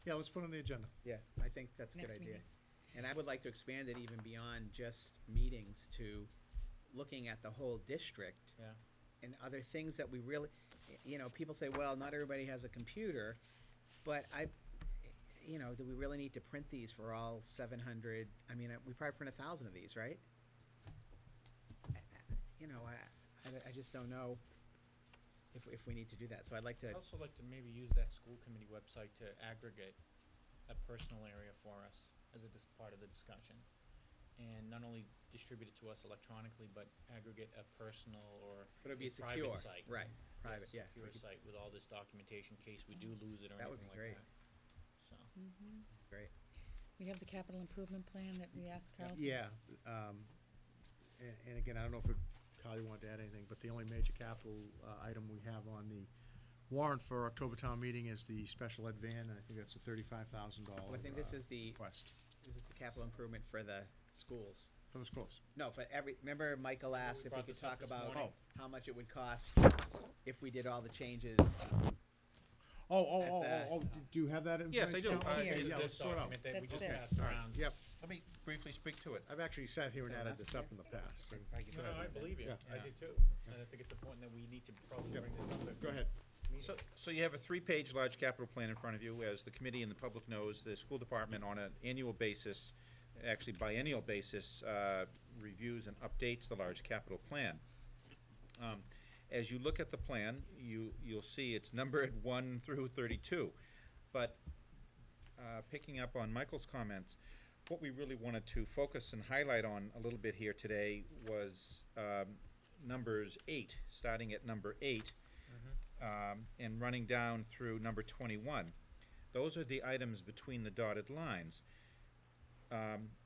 Yeah, let's put it on the agenda. Yeah, I think that's a good Next idea. meeting. And I would like to expand it even beyond just meetings to looking at the whole district Yeah. and other things that we really, people say, well, not everybody has a computer, but do we really need to print these for all 700? I mean, we probably print 1,000 of these, right? I just don't know if we need to do that. So I'd like I'd to, also like to maybe use that school committee website to aggregate a personal area for us as a part of the discussion. And not only distribute it to us electronically, but aggregate a personal or but it'd be a secure, private site. right? Private, Yes, yeah. secure we could- site with all this documentation in case we do lose it or That would anything be like great. that. So, Great. We have the capital improvement plan that we asked Carl. Yeah, and again, I don't know if Kyle, you wanted to add anything, but the only major capital item we have on the warrant for October town meeting is the special ed van, and I think that's a $35,000 Well, I think this is the request capital improvement for the schools. for the schools. No, for remember Michael asked we if we brought could this up talk this about morning. how much it would cost if we did all the changes. Do you have that Yes, I do. information? It's here. this is Yeah, this let's sort out. document that we That's just this. passed All right, around. Yep, Let me briefly speak to it. I've actually sat here and Yeah, added that's this up in the past. so- No, I believe you. Yeah. I Yeah. do too. And I think it's important that we need to probably Yep. bring this up. at Go ahead. meeting. So you have a 3-page large capital plan in front of you. As the committee and the public knows, the school department on an annual basis, actually biennial basis, reviews and updates the large capital plan. As you look at the plan, you'll see it's numbered 1 through 32. But picking up on Michael's comments, what we really wanted to focus and highlight on a little bit here today was numbers 8, starting at number 8, and running down through number 21. Those are the items between the dotted lines.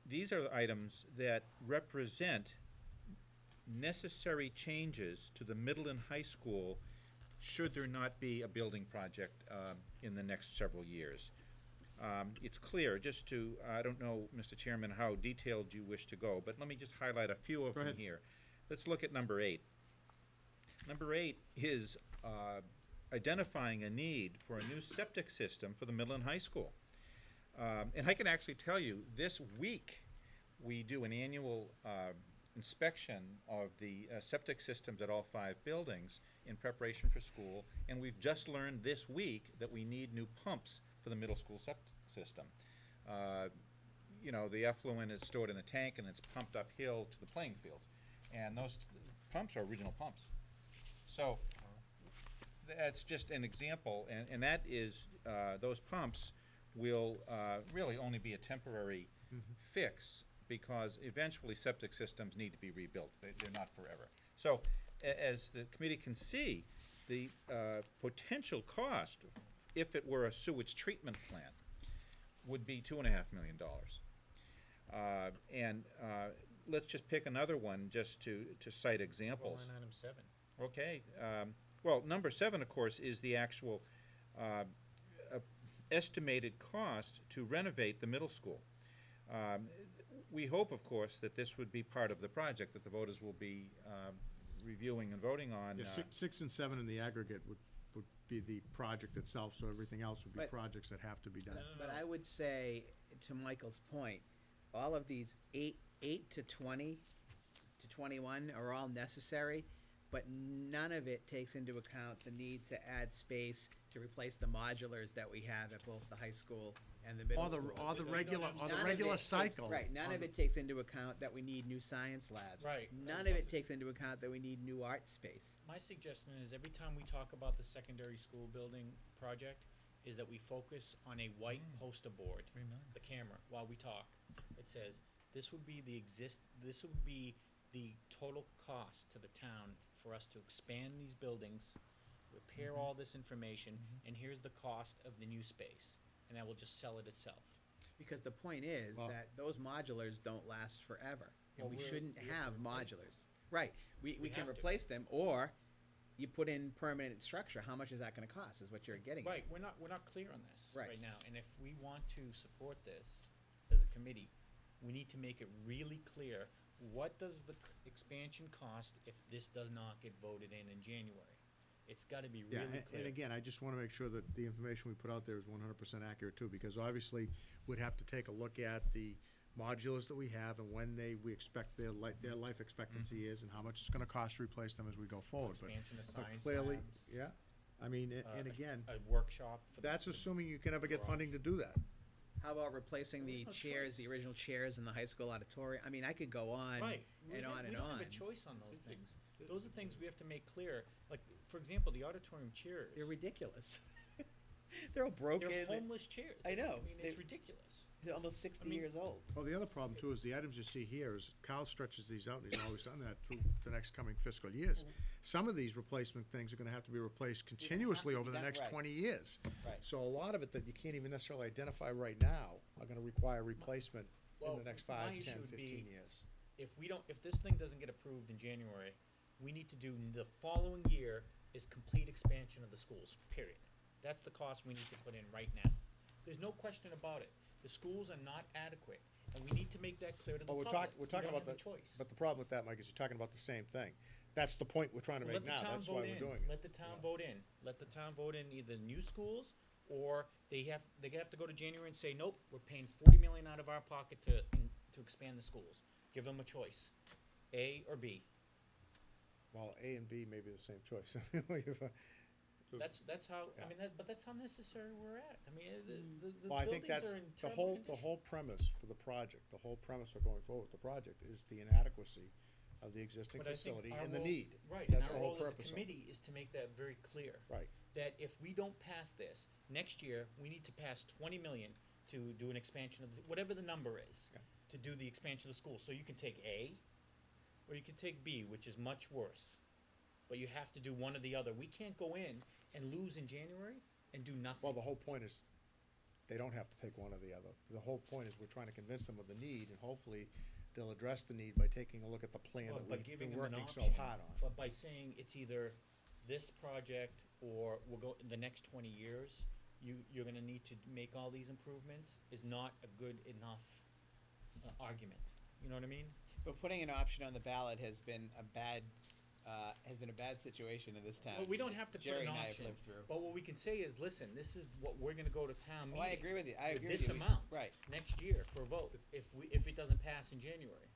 These are items that represent necessary changes to the middle and high school should there not be a building project in the next several years. It's clear, just to, I don't know, Mr. Chairman, how detailed you wish to go, but let me just highlight a few of Go them ahead. here. Let's look at number 8. Number 8 is identifying a need for a new septic system for the middle and high school. And I can actually tell you, this week, we do an annual inspection of the septic systems at all 5 buildings in preparation for school, and we've just learned this week that we need new pumps for the middle school septic system. The effluent is stored in a tank and it's pumped uphill to the playing fields, and those pumps are original pumps. So that's just an example, and that is, those pumps will really only be a temporary fix, because eventually septic systems need to be rebuilt. They're not forever. So as the committee can see, the potential cost, if it were a sewage treatment plant, would be $2.5 million. Let's just pick another one just to cite examples. Line item 7. Okay, well, number 7, of course, is the actual estimated cost to renovate the middle school. We hope, of course, that this would be part of the project that the voters will be reviewing and voting on. Yeah, 6 and 7 in the aggregate would be the project itself, so everything else would be But- projects that have to be done. But I would say, to Michael's point, all of these 8 to 20 to 21 are all necessary, but none of it takes into account the need to add space to replace the modulars that we have at both the high school and the middle Or school. the They regular, don't or the None of regular it takes- cycle. Right, none on of the- it takes into account that we need new science labs. Right. None of it takes into account that we need new art space. My suggestion is every time we talk about the secondary school building project, is that we focus on a white poster board, the camera, while we talk. It says, this would be this would be the total cost to the town for us to expand these buildings, repair all this information, and here's the cost of the new space. And that will just sell it itself. Because the point is Well- that those modulars don't last forever, Well, and we we shouldn't have have to replace modulars. Right, we We can have to. replace them, or you put in permanent structure. How much is that gonna cost, is what you're getting at. Right, we're not clear on this Right. right now, and if we want to support this as a committee, we need to make it really clear, what does the expansion cost if this does not get voted in January? It's gotta be Yeah, really and clear. again, I just wanna make sure that the information we put out there is 100% accurate too, because obviously, we'd have to take a look at the modulars that we have and when we expect their life expectancy is and how much it's gonna cost to replace them as we go forward, but Expansion of but science clearly, labs, yeah, I mean, and a- again, a workshop for the. that's assuming you can ever get garage. funding to do that. How about replacing the no chairs, choice. the original chairs in the high school auditorium? I mean, I could go on Right. and on and We don't on. have a choice on those things. Those are things we have to make clear. Like, for example, the auditorium chairs. They're ridiculous. They're all broken. They're homeless chairs. I know. I mean, They- it's ridiculous. They're almost 60 I mean- years old. Well, the other problem too is the items you see here is Kyle stretches these out, and he's always done that through the next coming fiscal years. Some of these replacement things are gonna have to be replaced continuously to over be the done next right. 20 years. Right. So a lot of it that you can't even necessarily identify right now are gonna require replacement in Well, the next my 5, issue 10, would be- 15 years. If this thing doesn't get approved in January, we need to do the following year is complete expansion of the schools, period. That's the cost we need to put in right now. There's no question about it. The schools are not adequate, and we need to make that clear to the Well, public. we're talking We about don't the, have a choice. but the problem with that, Mike, is you're talking about the same thing. That's the point we're trying to Well, make let the now, town that's why vote we're in. doing it. Let the town vote in. Let the town vote in either new schools, or they have to go to January and say, nope, we're paying 40 million out of our pocket to expand the schools. Give them a choice, A or B. Well, A and B may be the same choice. That's how, Yeah. I mean, but that's how necessary we're at. I mean, the Well, I think buildings that's, are in the terrible whole condition. premise for the project, the whole premise for going forward with the project is the inadequacy of the existing But I think facility our and the role- need. Right, That's and the our whole role as a purpose of it. committee is to make that very clear. Right. That if we don't pass this, next year, we need to pass 20 million to do an expansion of, whatever the number is, Yeah. to do the expansion of the school. So you can take A, or you can take B, which is much worse. But you have to do one or the other. We can't go in and lose in January and do nothing. Well, the whole point is, they don't have to take one or the other. The whole point is we're trying to convince them of the need, and hopefully they'll address the need by taking a look at the plan Well, that by we've giving been them an working so option, hard on. But by saying it's either this project or we'll go in the next 20 years, you're gonna need to make all these improvements is not a good enough argument. You know what I mean? But putting an option on the ballot has been a bad situation in this town. Well, we don't have to put Jerry an and I have option. lived through. But what we can say is, listen, this is what we're gonna go to town meeting. Well, I agree with you. I with agree with this you. amount. Right. Next year for a vote, if it doesn't pass in January.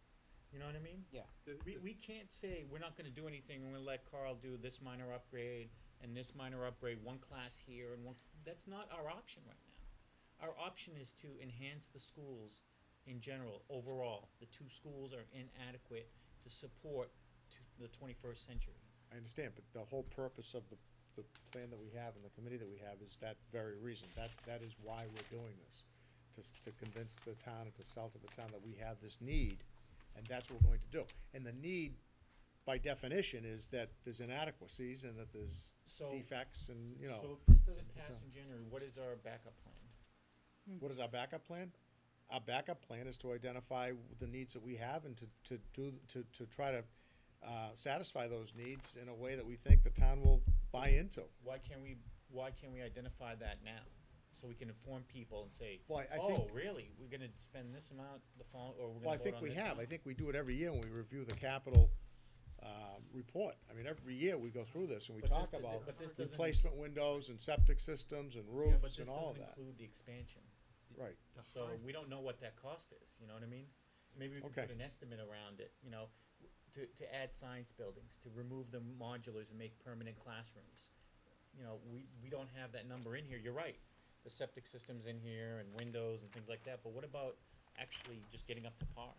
You know what I mean? Yeah. We can't say we're not gonna do anything, we're gonna let Carl do this minor upgrade and this minor upgrade, one class here and one, that's not our option right now. Our option is to enhance the schools in general, overall. The two schools are inadequate to support the 21st century. I understand, but the whole purpose of the plan that we have and the committee that we have is that very reason. That is why we're doing this, to convince the town and to sell to the town that we have this need, and that's what we're going to do. And the need, by definition, is that there's inadequacies and that there's So- defects and, you know. So if this doesn't pass in January, what is our backup plan? What is our backup plan? Our backup plan is to identify the needs that we have and to try to satisfy those needs in a way that we think the town will buy into. Why can't we identify that now? So we can inform people and say, Well, I oh, think- really? We're gonna spend this amount the fall, or we're Well, gonna I vote think on we this have. I amount? think we do it every year when we review the capital report. I mean, every year we go through this and we But talk this- about but this doesn't- replacement windows and septic systems and Yeah, but roofs this and all of doesn't that. include the expansion. Right. So we don't know what that cost is, you know what I mean? Maybe we can Okay. put an estimate around it, you know, to add science buildings, to remove the modulars and make permanent classrooms. You know, we don't have that number in here, you're right. The septic system's in here and windows and things like that, but what about actually just getting up to par?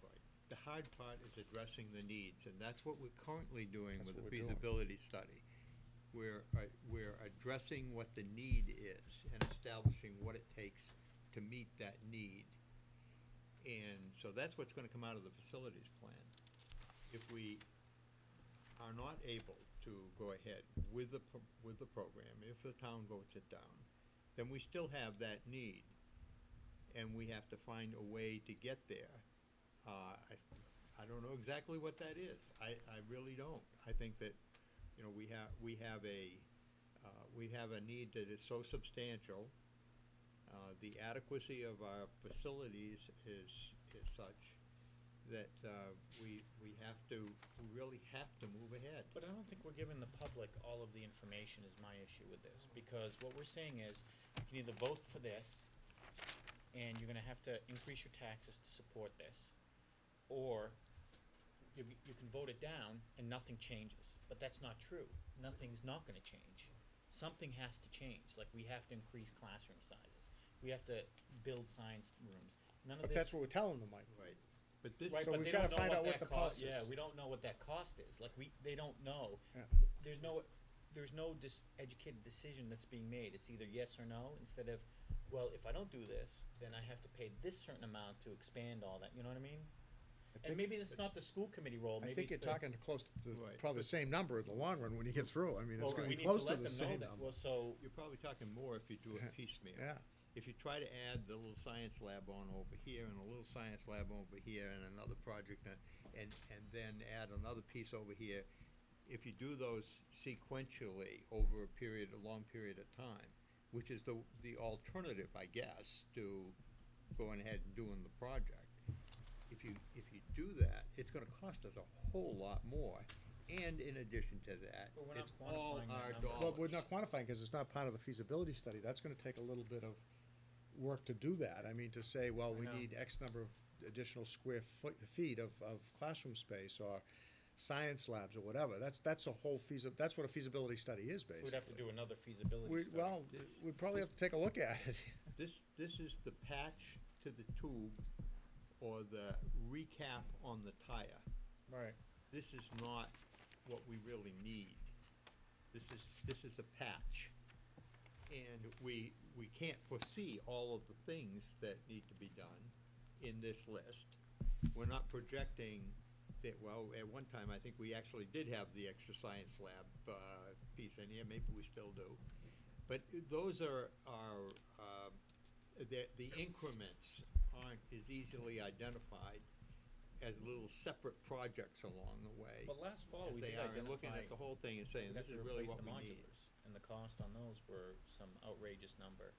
Right. The hard part is addressing the needs, and that's what we're currently doing That's with the what we're doing. feasibility study. We're addressing what the need is and establishing what it takes to meet that need. And so that's what's gonna come out of the facilities plan. If we are not able to go ahead with the program, if the town votes it down, then we still have that need, and we have to find a way to get there. I don't know exactly what that is. I really don't. I think that, you know, we have a need that is so substantial. The adequacy of our facilities is such that, we really have to move ahead. But I don't think we're giving the public all of the information is my issue with this, because what we're saying is, you can either vote for this, and you're gonna have to increase your taxes to support this, or you can vote it down and nothing changes. But that's not true. Nothing's not gonna change. Something has to change, like we have to increase classroom sizes, we have to build science rooms. None of But this. that's what we're telling them, Mike. Right. But this, Right, So but we've they gotta don't know find out what that the cost Yeah, is. we don't know what that cost is, like, they don't know. Yeah. There's no educated decision that's being made, it's either yes or no, instead of, well, if I don't do this, then I have to pay this certain amount to expand all that, you know what I mean? And maybe it's not the school committee role, I maybe think you're it's the. talking close to Right. probably the same number in the long run when you get through. I mean, it's Well, gonna we be need to close to let the them know same that. number. Well, so, you're probably talking more if you do it piecemeal. Yeah, If you try to add the little science lab on over here and a little science lab over here and another project and then add another piece over here, if you do those sequentially over a long period of time, which is the alternative, I guess, to going ahead and doing the project. If you do that, it's gonna cost us a whole lot more. And in addition to that, But we're not it's all quantifying that our number. dollars. well, we're not quantifying because it's not part of the feasibility study. That's gonna take a little bit of work to do that. I mean, to say, well, we know. need X number of additional square feet of classroom space or science labs or whatever. That's a whole that's what a feasibility study is, basically. we'd have to do another feasibility study. Well, we'd probably have to take a look at it. This is the patch to the tube or the recap on the tire. Right. This is not what we really need. This is a patch. And we can't foresee all of the things that need to be done in this list. We're not projecting that, well, at one time, I think we actually did have the extra science lab piece in here, maybe we still do. But those are the increments aren't as easily identified as little separate projects along the way. But last fall, as we they did are, and looking identify, at the whole thing and saying, we this have is to really replace what the we need. modulars, and the cost on those were some outrageous number.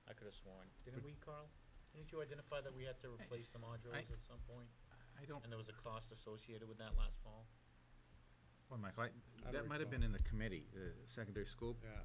I could've sworn, didn't we, Carl? Didn't you identify that we had to replace the modulars at some point? I don't, And there was a cost associated with that last fall? well, Michael, don't that might have recall. been in the committee, secondary school Yeah.